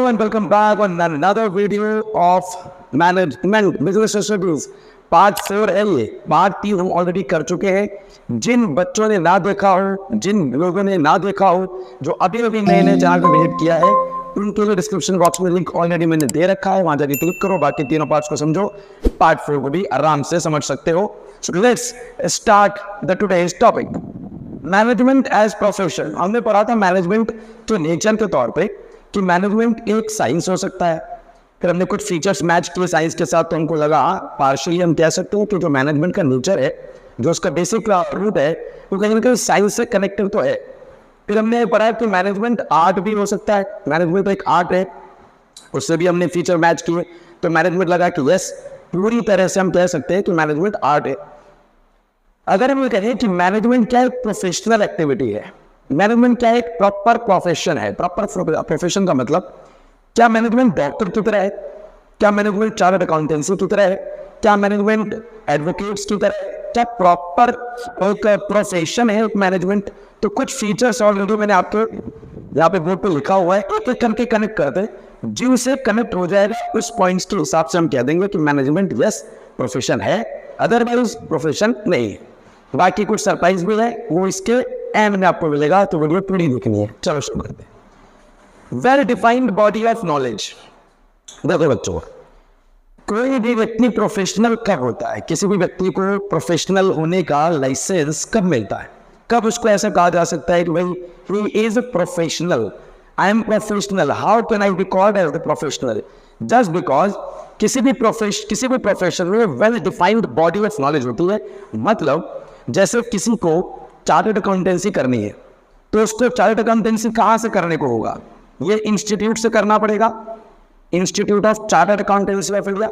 and welcome back on another video of Management Business Strategies part 4 है। ये part 3 हम already कर चुके हैं। जिन बच्चों ने ना देखा हो, जिन लोगों ने ना देखा हो, जो अभी अभी नए नए चैनल को विजिट किया है, उनके लिए डिस्क्रिप्शन बॉक्स में लिंक ऑलरेडी मैंने दे रखा है, वहां जाके क्लिक करो, बाकी तीनों पार्ट्स को समझो, पार्ट 4 को भी आराम से समझ सकते हो। So let's start the today's topic, management as profession. हमने पढ़ा था मैनेजमेंट के नेचर के तौर पे कि मैनेजमेंट एक साइंस हो सकता है। फिर हमने कुछ फीचर्स मैच किए साइंस के साथ, तो हमको लगा पार्शियली हम कह सकते हैं कि जो मैनेजमेंट का नेचर है, जो उसका बेसिक रूट है, वो कहीं ना कहीं साइंस से कनेक्टेड तो है। फिर हमने पढ़ा कि मैनेजमेंट आर्ट भी हो सकता है, मैनेजमेंट तो एक आर्ट है, उससे भी हमने फीचर मैच किए, तो मैनेजमेंट लगा कि यस, पूरी तरह से हम कह सकते हैं कि मैनेजमेंट आर्ट है। अगर हम ये कहें कि मैनेजमेंट क्या एक प्रोफेशनल एक्टिविटी है, मैनेजमेंट क्या एक प्रॉपर प्रोफेशन है, प्रॉपर प्रोफेशन का मतलब क्या मैनेजमेंट डॉक्टर की तरह है, क्या मैनेजमेंट चार्टर्ड अकाउंटेंसी की तरह है, क्या मैनेजमेंट एडवोकेट्स की तरह है, क्या प्रॉपर प्रोफेशन है मैनेजमेंट। तो कुछ फीचर्स ऑलरेडी मैंने आपको यहाँ पे बोर्ड पे लिखा हुआ है, एक एक करके कनेक्ट करते हैं, जिनसे कनेक्ट हो जाएगा उस पॉइंट्स के हिसाब से हम कह देंगे कि मैनेजमेंट यस प्रोफेशन है, अदरवाइज प्रोफेशन नहीं है। बाकी कुछ सरप्राइज भी है, वो इसके एंड में आपको मिलेगा, तो वीडियो पूरी देखनी है। चलो शुरू करते हैं। Well defined body of knowledge. देखो बच्चों, कोई भी व्यक्ति प्रोफेशनल कब होता है, किसी भी व्यक्ति को प्रोफेशनल होने का लाइसेंस कब मिलता है, कब उसको ऐसा कहा जा सकता है कि भाई he is a professional, I am professional. How can I be called as the professional? Just because किसी भी प्रोफेशन में well defined body of knowledge होती है। मतलब जैसे किसी को चार्टर्ड अकाउंटेंसी करनी है, तो उसको चार्टर्ड अकाउंटेंसी कहाँ से करने को होगा? ये इंस्टीट्यूट से करना पड़ेगा, institute of chartered accountancy of India.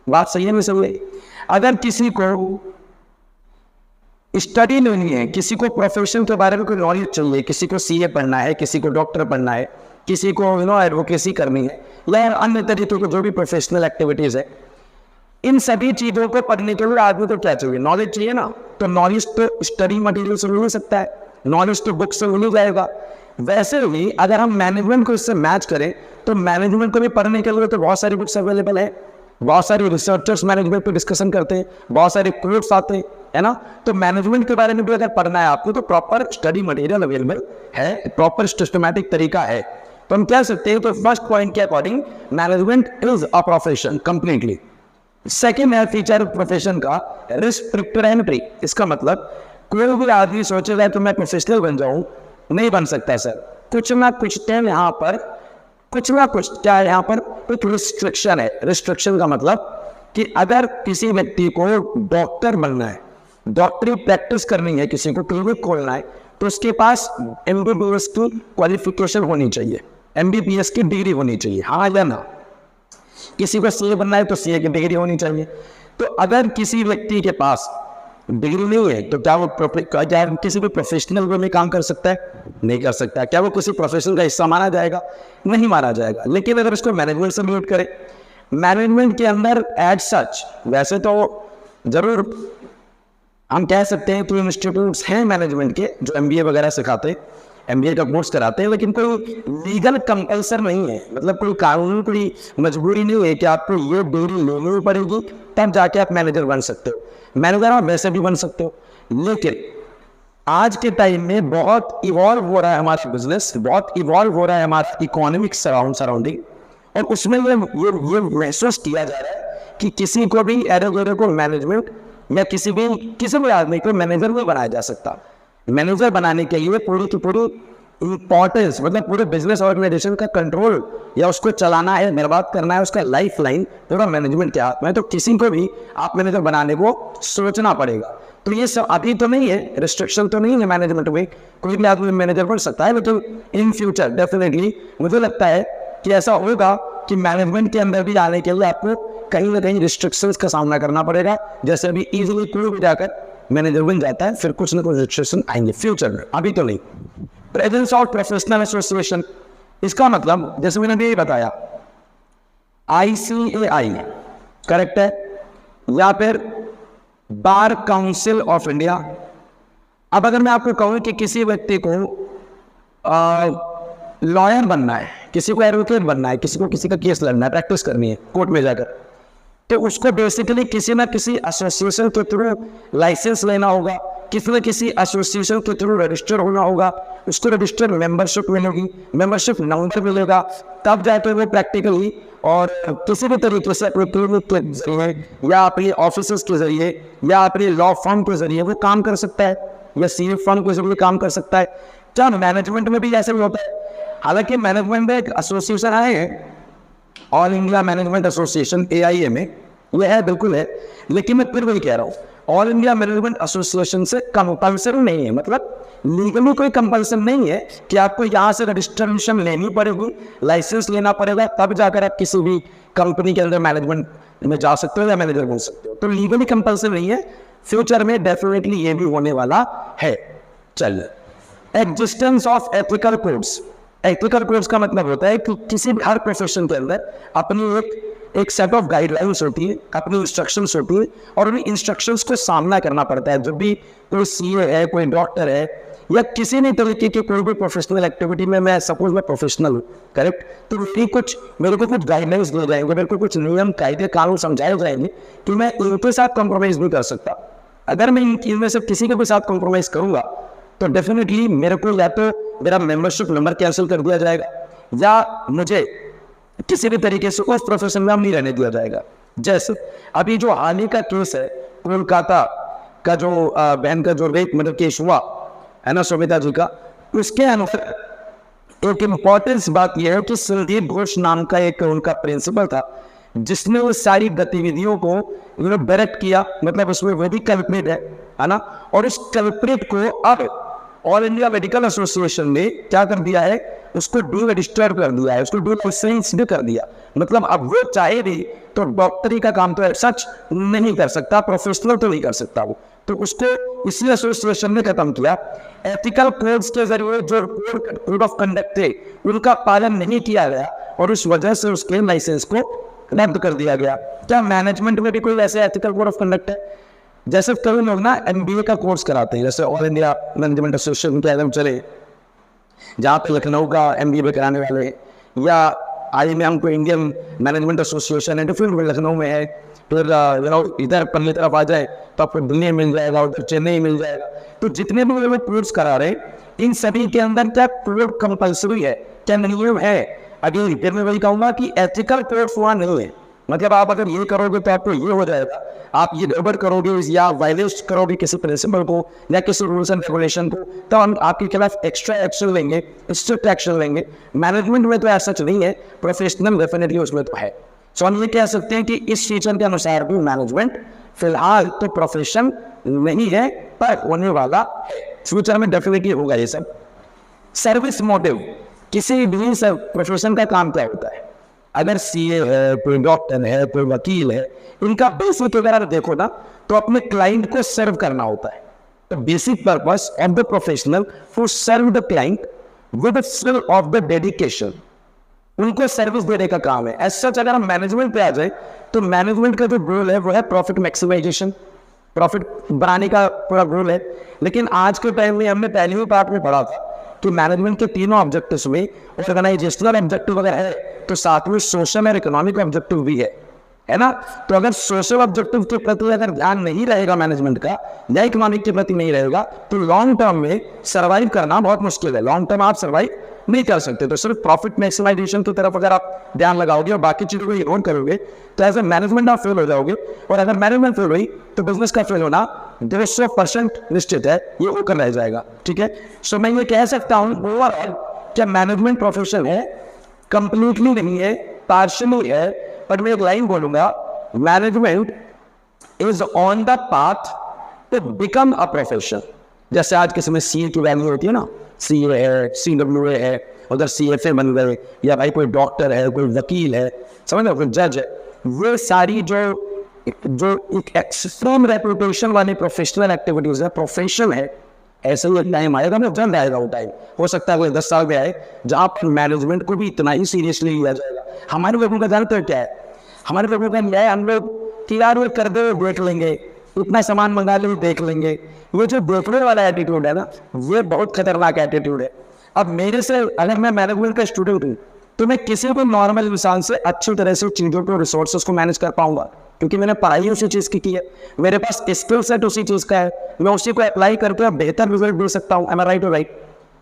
बात सही है, नहीं सही है? अगर किसी को स्टडी नहीं है, किसी को प्रोफेशन के बारे में कोई नॉलेज चाहिए, किसी को सीए पढ़ना है, किसी को डॉक्टर पढ़ना है, किसी को एडवोकेसी करनी है, या अन्य तरीके की जो भी प्रोफेशनल एक्टिविटीज है, इन सभी चीजों को पढ़ने के लिए आदमी को क्या चाहिए? नॉलेज चाहिए ना। तो नॉलेज तो स्टडी मटेरियल से मिल सकता है, नॉलेज तो बुक से मिल जाएगा। वैसे भी अगर हम मैनेजमेंट को इससे मैच करें, तो मैनेजमेंट को भी पढ़ने के लिए तो बहुत सारी बुक्स अवेलेबल है, बहुत सारे रिसर्चर्स मैनेजमेंट पर डिस्कशन करते हैं, बहुत सारे कोर्स आते हैं, है ना। तो मैनेजमेंट के बारे में भी अगर पढ़ना है आपको, तो प्रॉपर स्टडी मटेरियल अवेलेबल है, प्रॉपर सिस्टमैटिक तरीका है। तो हम कह सकते हैं, तो फर्स्ट पॉइंट के according management is a profession completely. Second है फीचर प्रोफेशन का रिस्ट्रिक्टेड एंट्री। इसका मतलब कोई भी आदमी सोच रहा है तो मैं प्रोफेशनल बन जाऊं, नहीं बन सकता है सर। कुछ ना कुछ टाइम यहाँ पर, कुछ ना कुछ क्या है यहाँ पर, एक रिस्ट्रिक्शन है। रिस्ट्रिक्शन का मतलब कि अगर किसी व्यक्ति को डॉक्टर बनना है, डॉक्टरी प्रैक्टिस करनी है, किसी को क्लिनिक खोलना है, तो उसके पास MBBS की क्वालिफिकेशन होनी चाहिए, MBBS की डिग्री होनी चाहिए, हाँ या ना। किसी को सीए बनना है तो सीए की डिग्री होनी चाहिए। तो अगर किसी व्यक्ति के पास डिग्री नहीं है, तो क्या वो किसी भी प्रोफेशनल में काम कर सकता है? नहीं कर सकता। क्या वो किसी प्रोफेशन का हिस्सा माना जाएगा? नहीं माना जाएगा। लेकिन अगर उसको मैनेजमेंट से रिलेट करें, मैनेजमेंट के अंदर एज सच वैसे तो जरूर हम कह सकते हैं, तो इंस्टीट्यूट्स हैं मैनेजमेंट के जो MBA वगैरह सिखाते हैं, MBA का कोर्स कराते हैं, लेकिन कोई लीगल कंपल्सन नहीं है। मतलब कोई कानूनी कोई मजबूरी नहीं है कि आपको ये डिग्री लेनी पड़ेगी तब जाके आप मैनेजर बन सकते हो। मैनेजर आप वैसे भी बन सकते हो। लेकिन आज के टाइम में बहुत इवॉल्व हो रहा है हमारा बिजनेस, बहुत इवॉल्व हो रहा है हमारा इकोनॉमिक सराउंडिंग, और उसमें ये महसूस किया जा रहा है कि किसी को भी एडवोकेट को मैनेजमेंट या किसी भी आदमी को मैनेजर नहीं बनाया जा सकता। मैनेजर बनाने के लिए पूरी की पूरी इंपॉर्टेंस, मतलब पूरे बिजनेस ऑर्गेनाइजेशन का कंट्रोल या उसको चलाना है, निर्वाह करना है, उसका लाइफ लाइन पूरा मैनेजमेंट के हाथ में। तो किसी को भी आप मैनेजर बनाने को सोचना पड़ेगा। तो ये सब अभी तो नहीं है, रिस्ट्रिक्शन तो नहीं है मैनेजमेंट में, कोई भी आदमी मैनेजर बन सकता है। लेकिन इन फ्यूचर डेफिनेटली मुझे लगता है कि ऐसा होगा कि मैनेजमेंट के अंदर भी आने के लिए आपको कहीं ना कहीं रिस्ट्रिक्शंस का सामना करना पड़ेगा। जैसे अभी इजीली कोई भी जाकर मैनेजर बन जाता है, फिर कुछ ना कुछ रिस्ट्रिक्शन आएंगे फ्यूचर में, अभी तो नहीं। प्रेजेंस ऑफ प्रोफेशनल एसोसिएशन, इसका मतलब जैसे मैंने अभी बताया ICAI करेक्ट है, या फिर बार काउंसिल ऑफ इंडिया। अब अगर मैं आपको कहूँ कि किसी व्यक्ति को लॉयर बनना है, किसी को एडवोकेट बनना है, किसी को किसी का केस लड़ना है, प्रैक्टिस करनी है कोर्ट में जाकर, तो उसको बेसिकली किसी ना किसी एसोसिएशन के थ्रू लाइसेंस लेना होगा, किसी न किसी एसोसिएशन के थ्रू रजिस्टर होना होगा, उसको रजिस्टर मेंबरशिप मिलेगी, मेंबरशिप नंबर मिलेगा, तब जाकर वो प्रैक्टिकली और किसी भी तरीके से अपने क्लिनिक के जरिए या अपने ऑफिस के जरिए या अपने लॉ फर्म के जरिए वो काम कर सकता है, या सीए फर्म के जरिए काम कर सकता है। क्या मैनेजमेंट में भी ऐसे भी होता है? हालांकि मैनेजमेंट में एक एसोसिएशन है, all India management association AIM में, यह है, बिल्कुल है, लेकिन मैं फिर वही कह रहा हूँ, ऑल इंडिया मैनेजमेंट एसोसिएशन से कंपल्सरी नहीं है, मतलब लीगली कोई कंपल्सन नहीं है कि आपको यहाँ से रजिस्ट्रेशन लेनी पड़ेगी, लाइसेंस लेना पड़ेगा, तब जाकर आप किसी भी कंपनी के अंदर मैनेजमेंट में जा सकते हो या मैनेजर बन सकते हो। तो लीगली कंपल्सन नहीं है, फ्यूचर में डेफिनेटली ये भी होने वाला है। चलिए, existence of ethical codes. Ethical codes का मतलब होता है कि किसी भी हर प्रोफेशन के अंदर अपनी एक सेट ऑफ गाइडलाइंस होती है, अपनी इंस्ट्रक्शंस होती है, और उन इंस्ट्रक्शंस को सामना करना पड़ता है। जब भी कोई सीए है, कोई डॉक्टर है, या किसी भी तरीके की कोई भी प्रोफेशनल एक्टिविटी में, मैं सपोज मैं प्रोफेशनल हूँ, करेक्ट, तो मेरे को कुछ गाइडलाइंस दिए जाएंगे, मेरे को कुछ नियम कायदे कानून समझाए जाएंगे कि मैं इनके साथ कॉम्प्रोमाइज़ नहीं कर सकता। अगर मैं इनमें से किसी के भी साथ कॉम्प्रोमाइज़ करूँगा तो डेफिनेटली मेरे को या तो मेरा मेंबरशिप नंबर कैंसिल कर दिया जाएगा, या मुझे किसी भी तरीके से उस प्रोफेशन में नहीं रहने दिया जाएगा। जैसे अभी जो हाल ही का केस है कोलकाता का, जो बहन का जो रेप मर्डर केस हुआ है ना, सुमिता जी का, उसके अनुसार एक इम्पॉर्टेंस बात यह है कि संदीप घोष नाम का एक उनका प्रिंसिपल था, जिसने वो सारी गतिविधियों को डायरेक्ट किया, मतलब उसमें वो भी कल्प्रिट है ना, और इस कल्प्रिट को अब ऑल इंडिया मेडिकल एसोसिएशन ने क्या कर दिया है, उसको डी रजिस्टर कर दिया है, उसको डी लाइसेंस भी कर दिया। मतलब अब वो चाहे भी तो डॉक्टरी का काम तो सच नहीं कर सकता, प्रोफेशनल तो नहीं कर सकता वो, तो उसको इसी एसोसिएशन ने खत्म किया। एथिकल कोड्स के जरिए जो कोड ऑफ कंडक्ट थे उनका पालन नहीं किया गया, और उस वजह से उसके लाइसेंस को रद्द कर दिया गया। क्या मैनेजमेंट में भी कोई ऐसे एथिकल कोड ऑफ कंडक्ट है? जैसे कभी लोग ना MBA का कोर्स कराते हैं, जैसे ऑल इंडिया मैनेजमेंट एसोसिएशन के एकदम चले, जहाँ पे लखनऊ का MBA कराने वाले हैं, या IIM को इंडियन मैनेजमेंट एसोसिएशन है, डिफरेंट लखनऊ में है, फिर इधर पन्ने तरफ आ जाए तो आपको दिल्ली मिल जाएगा, उधर चेन्नई मिल जाएगा। तो जितने भी लोग कोर्स करा रहे हैं, इन सभी के अंदर क्या कोड कंपल्सरी है, क्या नियम है? अभी फिर मैं वही कहूँगा कि एथिकल कोड्स वहाँ नहीं है, मतलब आप अगर ये करोगे तो आपको ये हो जाएगा, आप ये गड़बड़ करोगे या वायलेट करोगे किसी प्रिंसिपल को या किसी रूल्स एंड रेगुलेशन को, तो हम आपके खिलाफ एक्स्ट्रा एक्शन लेंगे, स्ट्रिक्ट एक्शन लेंगे। मैनेजमेंट में तो ऐसा नहीं है, प्रोफेशनल डेफिनेटली उसमें तो है। सो हम ये कह सकते हैं कि इस फीचर के अनुसार भी मैनेजमेंट फिलहाल तो प्रोफेशन नहीं है, पर होने वाला फ्यूचर में डेफिनेटली होगा ये सब। सर्विस मोटिव, किसी भी प्रोफेशन का काम क्या होता है? अगर सीए है, कोई डॉक्टर है, कोई वकील है, इनका बेसिक वगैरह देखो ना, तो अपने क्लाइंट को सर्व करना होता है। तो basic purpose of the professional to serve the client with the full of the dedication, उनको सर्विस देने का काम है। एज सच अगर हम मैनेजमेंट पे आ जाए तो मैनेजमेंट का जो गोल है वो है प्रॉफिट मैक्सिमाइजेशन, प्रॉफिट बढ़ाने का पूरा गोल है। लेकिन आज के टाइम में हमने पहले ही पार्ट में पढ़ा था कि मैनेजमेंट के तीनों ऑब्जेक्टिव्स में ऑर्गेनाइजेशनल ऑब्जेक्टिव अगर है तो साथ में सोशल और इकोनॉमिक ऑब्जेक्टिव भी है ना। तो अगर सोशल ऑब्जेक्टिव के प्रति अगर ध्यान नहीं रहेगा मैनेजमेंट का या इकोनॉमिक के प्रति नहीं रहेगा तो लॉन्ग टर्म में सर्वाइव करना बहुत मुश्किल है। लॉन्ग टर्म आप सर्वाइव नहीं कर सकते। तो सिर्फ प्रॉफिट मैक्सिमाइजेशन की तरफ अगर आप ध्यान लगाओगे और बाकी चीज़ों को इग्नोर करोगे तो एज ए मैनेजमेंट आप फेल हो जाओगे। और अगर मैनेजमेंट फेल हुई तो बिजनेस का फेल होना 100% निश्चित है, ये होकर रह जाएगा। ठीक है, सो मैं ये कह सकता हूँ ओवरऑल क्या मैनेजमेंट प्रोफेशन है, कंप्लीटली नहीं है, पार्शियली है, पर मैं एक लाइन बोलूंगा, management is on the path to become a profession. जैसे आज के समय सीए की वैल्यू होती है ना, सीए है, CWA है, उधर CFA बन गए, या भाई कोई डॉक्टर है, कोई वकील है, समझ लो, कोई जज है, वो सारी जो एक एक्सट्रीम रेपुटेशन वाली प्रोफेशनल एक्टिविटीज है, प्रोफेशन है, ऐसे ही एक टाइम आएगा, मतलब जल्द आएगा वो टाइम, हो सकता है कोई 10 साल में आए, जहाँ पर मैनेजमेंट को भी इतना ही सीरियसली लिया जाएगा। हमारे लोगों का जानते हो क्या है, हमारे लोगों का क्या है, हम लोग तैयार कर दे देख लेंगे, इतना सामान मंगा ले देख लेंगे। वो जो देखने वाला एटीट्यूड है ना, ये बहुत खतरनाक एटीट्यूड है। अब मेरे से अगर मैं मैनेजमेंट का स्टूडेंट हूँ तो मैं किसी भी नॉर्मल इंसान से अच्छी तरह से चीज़ों को, रिसोर्सेज को मैनेज कर पाऊंगा, क्योंकि मैंने पढ़ाई उसी चीज़ की है, मेरे पास स्किल सेट उसी चीज़ का है, मैं उसी को अप्लाई करके बेहतर रिजल्ट दे सकता हूँ। एम आई राइट? राइट।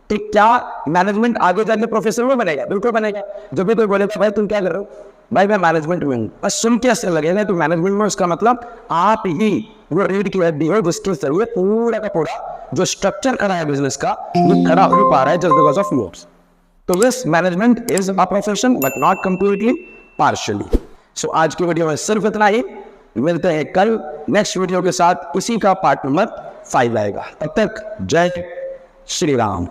ठीक, क्या मैनेजमेंट आगे जाके प्रोफेशनल में बनेगा? बिल्कुल बनेगा। जब भी कोई बोले भाई तुम क्या कर रहे हो, भाई मैं मैनेजमेंट में हूँ, बस सुन के ऐसे लगेगा तो मैनेजमेंट में, उसका मतलब आप ही वो रीड की दी हो जिसके जरूरत पूरा का पूरा जो स्ट्रक्चर खड़ा है बिजनेस का, वो खड़ा हो पा रहा है जस्ट बिकॉज ऑफ योर्स। तो yes, management is a profession but not completely, partially. So आज की वीडियो में सिर्फ इतना ही। मिलते हैं कल नेक्स्ट वीडियो के साथ, उसी का पार्ट नंबर 5 आएगा। तब तक जय श्री राम।